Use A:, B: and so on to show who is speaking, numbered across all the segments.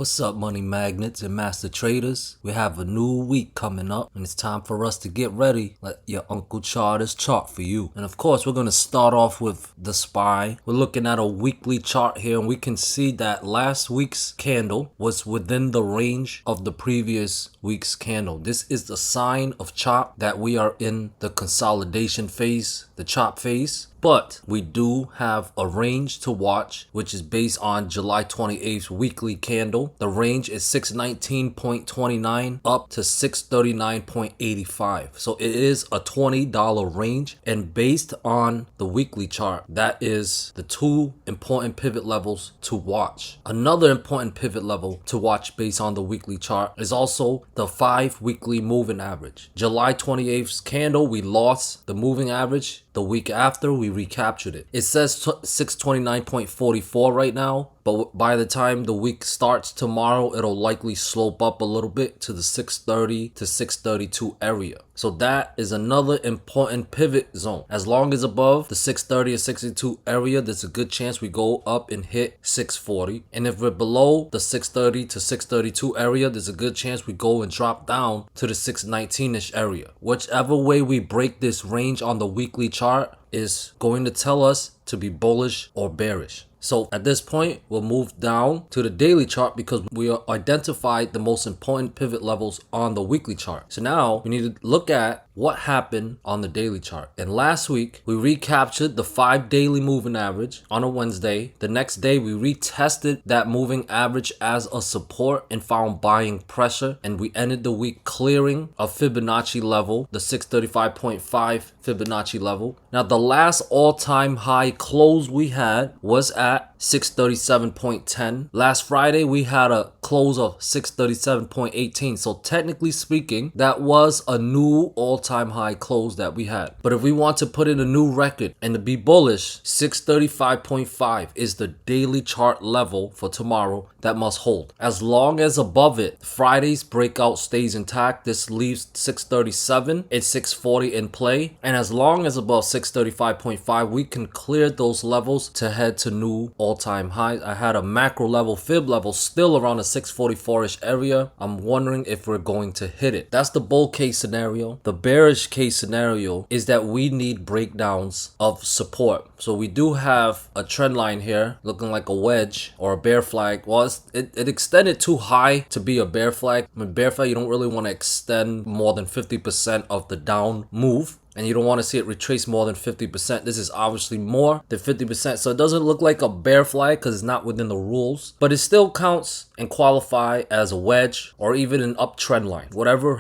A: What's up, money magnets and master traders? We have a new week coming up and it's time for us to get ready. Let your Uncle Charters chart for you. And of course, we're going to start off with the SPY. We're looking at a weekly chart here and we can see that last week's candle was within the range of the previous week's candle. This is the sign of chop that we are in the consolidation phase, the chop phase. But we do have a range to watch, which is based on July 28th's weekly candle. The range is 619.29 up to 639.85. So it is a $20 range. And based on the weekly chart, that is the two important pivot levels to watch. Another important pivot level to watch based on the weekly chart is also the 5 weekly moving average. July 28th's candle, we lost the moving average. The week after, we recaptured it. It says 629.44 right now, but by the time the week starts tomorrow, it'll likely slope up a little bit to the 630 to 632 area. So that is another important pivot zone. As long as above the 630 or 632 area, there's a good chance we go up and hit 640. And if we're below the 630 to 632 area, there's a good chance we go and drop down to the 619-ish area. Whichever way we break this range on the weekly chart is going to tell us to be bullish or bearish. So at this point, we'll move down to the daily chart because we identified the most important pivot levels on the weekly chart. So now we need to look at what happened on the daily chart. And last week, we recaptured the 5 daily moving average on a Wednesday. The next day, we retested that moving average as a support and found buying pressure. And we ended the week clearing a Fibonacci level, the 635.5 Fibonacci level. Now, the last all-time high close we had was at 637.10. Last Friday, we had a close of 637.18. So technically speaking, that was a new all-time high close that we had. But if we want to put in a new record and to be bullish, 635.5 is the daily chart level for tomorrow that must hold. As long as above it, Friday's breakout stays intact. This leaves 637 and 640 in play. And as long as above 635.5, we can clear those levels to head to new all-time highs. I had a macro level, fib level still around the 644-ish area. I'm wondering if we're going to hit it. That's the bull case scenario. The bearish case scenario is that we need breakdowns of support. So we do have a trend line here looking like a wedge or a bear flag. Well, it extended too high to be a bear flag. I mean, bear flag, you don't really want to extend more than 50% of the down move. And you don't want to see it retrace more than 50%. This is obviously more than 50%. So it doesn't look like a bear flag because it's not within the rules. But it still counts and qualify as a wedge or even an uptrend line.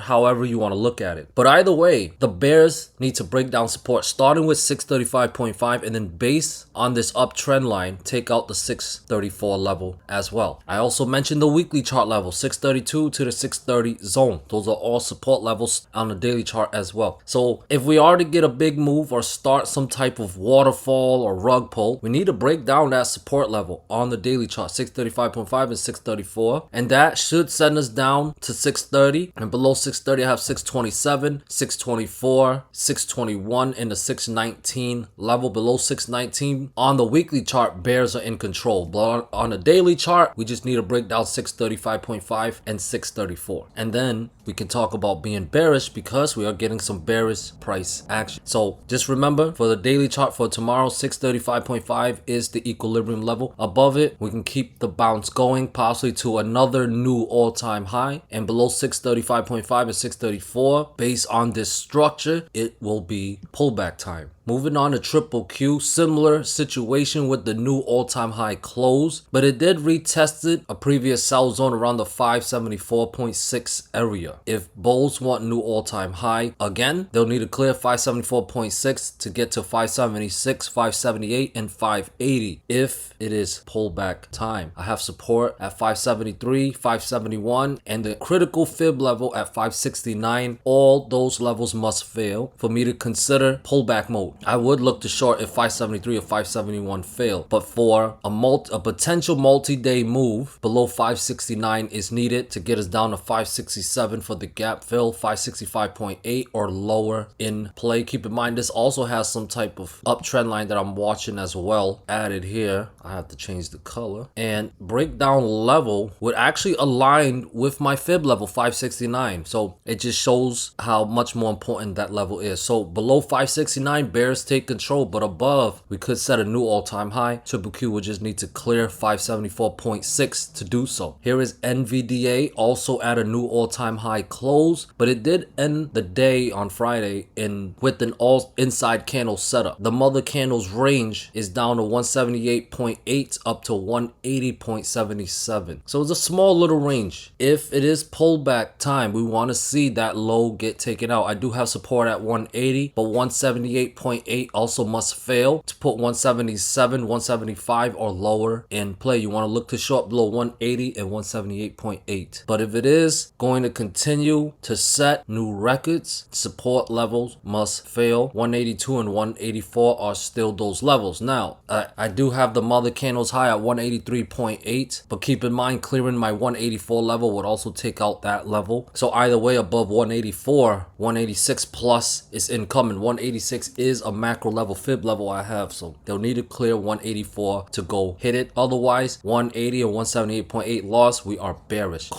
A: However you want to look at it. But either way, the bears need to break down support starting with 635.5 and then based on this uptrend line, take out the 634 level as well. I also mentioned the weekly chart level, 632 to the 630 zone. Those are all support levels on the daily chart as well. So if we are to get a big move or start some type of waterfall or rug pull, we need to break down that support level on the daily chart, 635.5 and 634. And that should send us down to 630. And below 630, I have 627, 624, 621, and the 619 level. Below 619 on the weekly chart, bears are in control. But on the daily chart, we just need to break down 635.5 and 634. And then we can talk about being bearish because we are getting some bearish price action. So just remember, for the daily chart for tomorrow, 635.5 is the equilibrium level. Above it, we can keep the bounce going, possibly to another new all-time high. And below 635.5 and 634, based on this structure, it will be pullback time. Moving on to triple Q, similar situation with the new all-time high close, but it did retested a previous sell zone around the 574.6 area. If bulls want new all-time high again, they'll need to clear 574.6 to get to 576, 578, and 580 if it is pullback time. I have support at 573, 571, and the critical fib level at 569. All those levels must fail for me to consider pullback mode. I would look to short if 573 or 571 fail, but for a potential multi-day move below 569 is needed to get us down to 567 for the gap fill, 565.8 or lower in play. Keep in mind this also has some type of uptrend line that I'm watching as well added here. I have to change the color, and breakdown level would actually align with my fib level 569, so it just shows how much more important that level is. So below 569 bears take control, but above we could set a new all-time high. Triple Q would just need to clear 574.6 to do so. Here is NVDA, also at a new all-time high close, but it did end the day on Friday with an all inside candle setup. The mother candle's range is down to 178.8 up to 180.77, so it's a small little range. If it is pullback time, we want to see that low get taken out. I do have support at 180, but 178.8 also must fail to put 177, 175 or lower in play. You want to look to short below 180 and 178.8. But if it is going to continue to set new records, support levels must fail. 182 and 184 are still those levels. Now, I do have the mother candles high at 183.8, but keep in mind clearing my 184 level would also take out that level. So either way, above 184, 186 plus is incoming. 186 is a macro level, fib level I have, so they'll need to clear 184 to go hit it. Otherwise, 180 or 178.8 loss, we are bearish.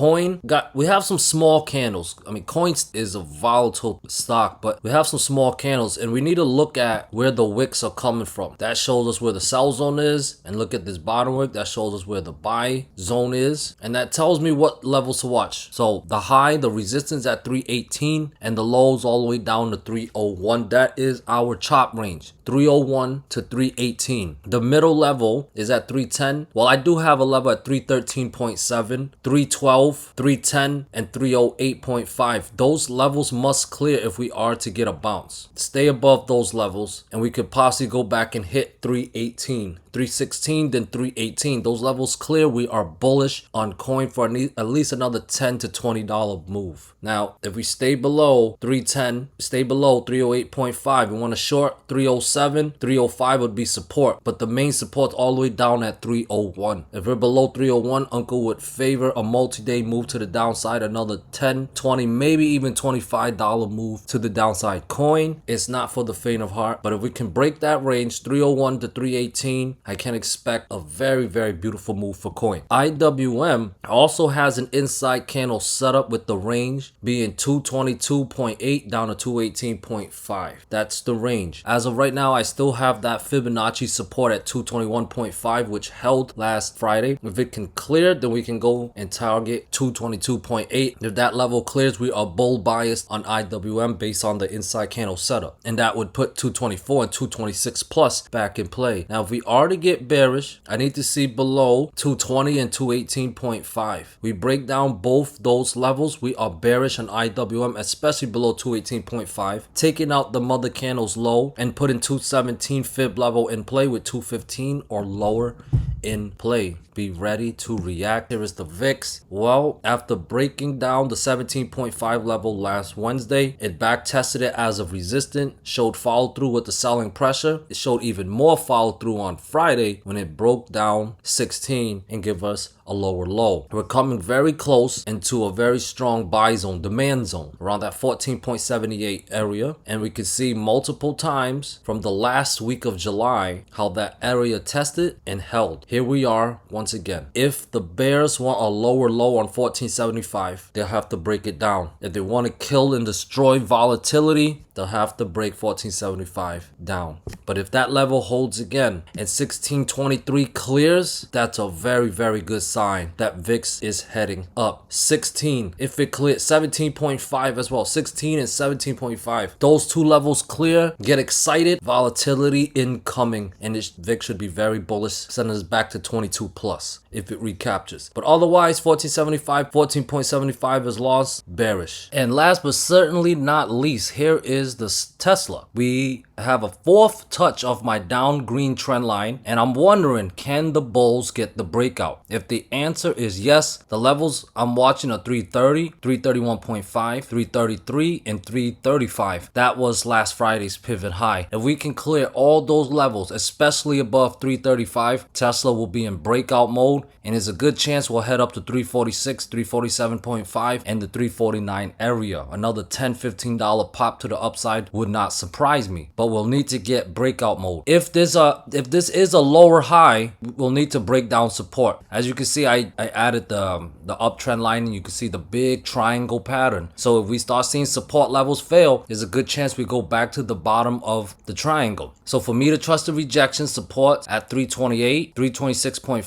A: We have some small candles. I mean, coin is a volatile stock, but we have some small candles, and we need to look at where the wicks are coming from. That shows us where the sell zone is, and look at this bottom wick. That shows us where the buy zone is, and that tells me what levels to watch. So the high, the resistance at 318, and the lows all the way down to 301. That is our chop range, 301 to 318. The middle level is at 310. Well, I do have a level at 313.7, 312, 310, and 308.5. Those levels must clear if we are to get a bounce. Stay above those levels, and we could possibly go back and hit 318. 316, then 318. Those levels clear, we are bullish on coin for at least another $10 to $20 move. Now, if we stay below 310, stay below 308.5, we want to short 307, 305 would be support, but the main support's all the way down at 301. If we're below 301, Unco would favor a multi-day move to the downside, another 10, 20, maybe even $25 move to the downside. Coin is not for the faint of heart, but if we can break that range, 301 to 318, I can expect a very, very beautiful move for coin. IWM also has an inside candle setup with the range being 222.8 down to 218.5. That's the range. As of right now, I still have that Fibonacci support at 221.5, which held last Friday. If it can clear, then we can go and target 222.8. If that level clears, we are bull biased on IWM based on the inside candle setup, and that would put 224 and 226 plus back in play. Now, if we are to get bearish, I need to see below 220 and 218.5. We break down both those levels, we are bearish on IWM, especially below 218.5, taking out the mother candles low and putting 217 fib level in play with 215 or lower in play. Be ready to react. Here is the VIX. Well, after breaking down the 17.5 level last Wednesday, it back tested it as a resistance, showed follow through with the selling pressure. It showed even more follow through on Friday when it broke down 16 and give us a lower low. We're coming very close into a very strong buy zone, demand zone, around that 14.78 area, and we can see multiple times from the last week of July how that area tested and held. Here we are once again. If the bears want a lower low on 1475, they'll have to break it down. If they want to kill and destroy volatility, they'll have to break 1475 down. But if that level holds again and 1623 clears, that's a very, very good sign that VIX is heading up. 16, if it clears, 17.5 as well, 16 and 17.5. Those two levels clear, get excited, volatility incoming, and this VIX should be very bullish, sending us back to 22 plus if it recaptures. But otherwise, 1475, 14.75 is lost, bearish. And last but certainly not least, here is the Tesla. We have a fourth touch of my down green trend line and I'm wondering, can the bulls get the breakout? If the answer is yes, the levels I'm watching are 330, 331.5, 333, and 335. That was last Friday's pivot high. If we can clear all those levels, especially above 335, Tesla will be in breakout mode, and there's a good chance we'll head up to 346, 347.5, and the 349 area. Another $10-15 pop to the upside would not surprise me, but we'll need to get breakout mode. If this is a lower high, we'll need to break down support. As you can see, I added the uptrend line, and you can see the big triangle pattern. So if we start seeing support levels fail, there's a good chance we go back to the bottom of the triangle. So for me to trust the rejection, support at 328, 326.5,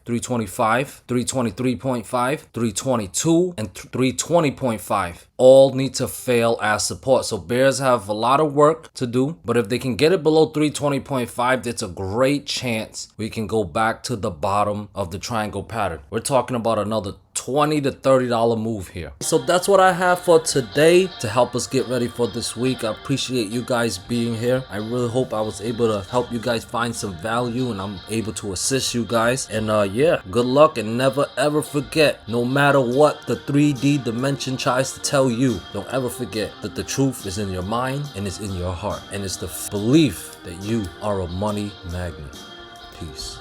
A: 325, 323.5, 322, and 320.5 all need to fail as support. So bears have a lot of work to do, but if they can get it below 320.5, that's a great chance we can go back to the bottom of the triangle pattern. We're talking about another $20 to $30 move here. So that's what I have for today to help us get ready for this week. I appreciate you guys being here. I really hope I was able to help you guys find some value, and I'm able to assist you guys. And yeah, good luck, and never ever forget, no matter what the 3D dimension tries to tell you, don't ever forget that the truth is in your mind and it's in your heart, and it's the belief that you are a money magnet. Peace.